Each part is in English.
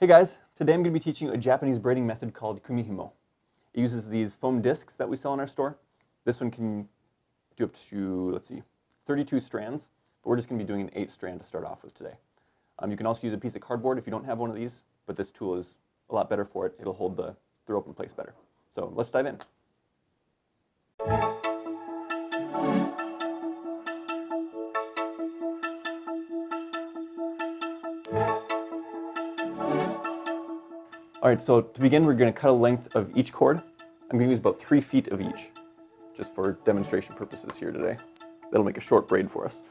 Hey guys, today I'm going to be teaching you a Japanese braiding method called Kumihimo. It uses these foam discs that we sell in our store. This one can do up to, 32 strands, but we're just going to be doing an 8 strand to start off with today. You can also use a piece of cardboard if you don't have one of these, but this tool is a lot better for it. It'll hold the rope in place better. So let's dive in. All right, so to begin, we're going to cut a length of each cord. I'm going to use about 3 feet of each, just for demonstration purposes here today. That'll make a short braid for us.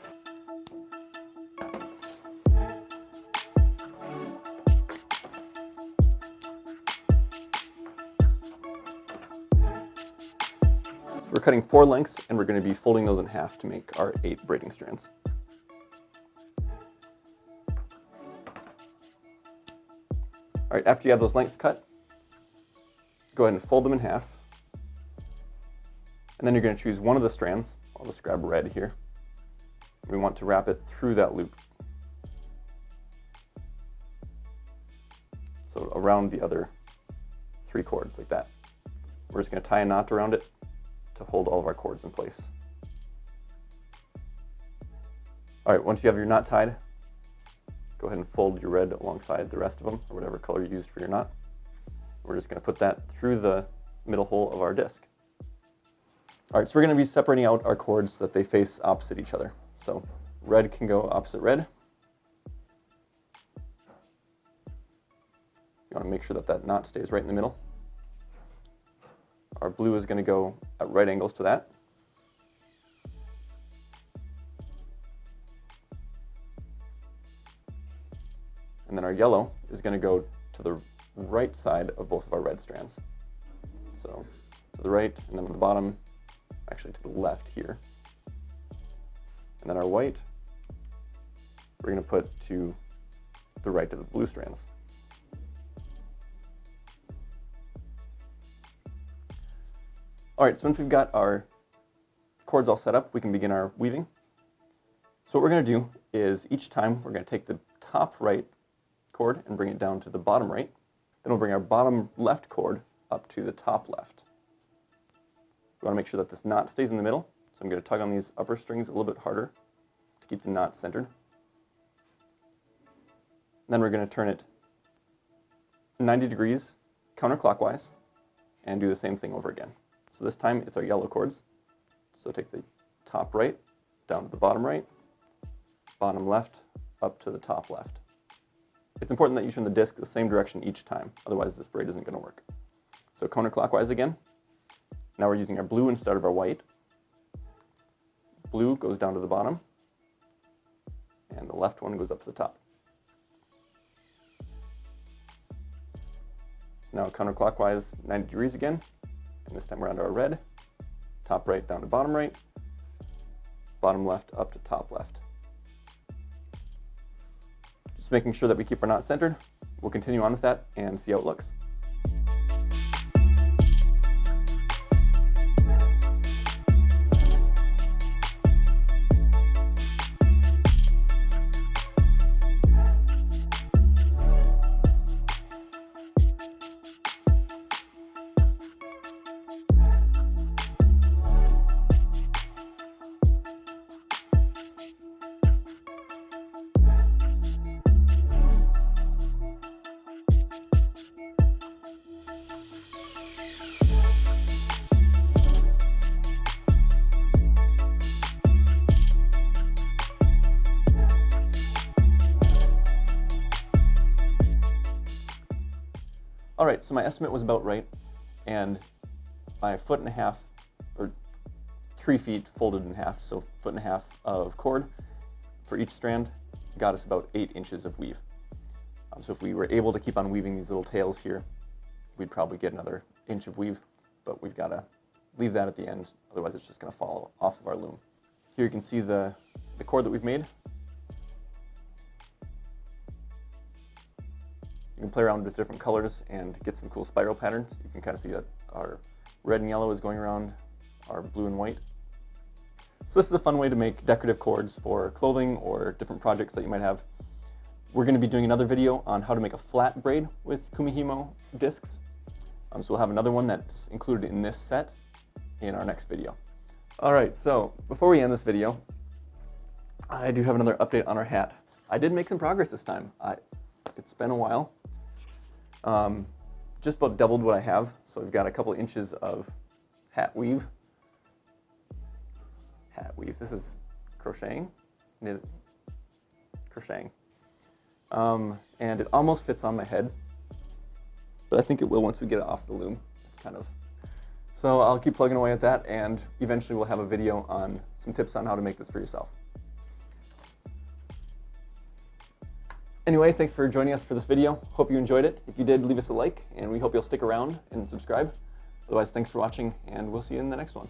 So we're cutting 4 lengths, and we're going to be folding those in half to make our 8 braiding strands. All right, after you have those lengths cut, go ahead and fold them in half. And then you're going to choose one of the strands. I'll just grab red here. We want to wrap it through that loop. So around the other 3 cords, like that. We're just going to tie a knot around it to hold all of our cords in place. All right, once you have your knot tied, go ahead and fold your red alongside the rest of them, or whatever color you used for your knot. We're just going to put that through the middle hole of our disc. All right, so we're going to be separating out our cords so that they face opposite each other. So red can go opposite red. You want to make sure that that knot stays right in the middle. Our blue is going to go at right angles to that. And then our yellow is going to go to the right side of both of our red strands. So to the right, and then on the bottom, actually to the left here. And then our white, we're going to put to the right of the blue strands. All right, so once we've got our cords all set up, we can begin our weaving. So what we're going to do is each time we're going to take the top right cord and bring it down to the bottom right. Then we'll bring our bottom left cord up to the top left. We want to make sure that this knot stays in the middle. So I'm going to tug on these upper strings a little bit harder to keep the knot centered. And then we're going to turn it 90 degrees counterclockwise and do the same thing over again. So this time it's our yellow cords. So take the top right down to the bottom right, bottom left up to the top left. It's important that you turn the disc the same direction each time, otherwise this braid isn't going to work. So counterclockwise again. Now we're using our blue instead of our white. Blue goes down to the bottom, and the left one goes up to the top. So now counterclockwise 90 degrees again, and this time we're onto our red. Top right down to bottom right, bottom left up to top left. Just making sure that we keep our knot centered. We'll continue on with that and see how it looks. All right, so my estimate was about right, and my 1.5 feet, or 3 feet folded in half, so 1.5 feet of cord for each strand got us about 8 inches of weave. So if we were able to keep on weaving these little tails here, we'd probably get another inch of weave, but we've got to leave that at the end, otherwise it's just going to fall off of our loom. Here you can see the cord that we've made. You can play around with different colors and get some cool spiral patterns. You can kind of see that our red and yellow is going around our blue and white. So this is a fun way to make decorative cords for clothing or different projects that you might have. We're going to be doing another video on how to make a flat braid with Kumihimo discs. So we'll have another one that's included in this set in our next video. All right, so before we end this video, I do have another update on our hat. I did make some progress this time. It's been a while. Just about doubled what I have. So I've got a couple inches of hat weave. This is crocheting, crocheting. And it almost fits on my head, but I think it will once we get it off the loom. It's kind of, so I'll keep plugging away at that, and eventually we'll have a video on some tips on how to make this for yourself. Anyway, thanks for joining us for this video. Hope you enjoyed it. If you did, leave us a like, and we hope you'll stick around and subscribe. Otherwise, thanks for watching, and we'll see you in the next one.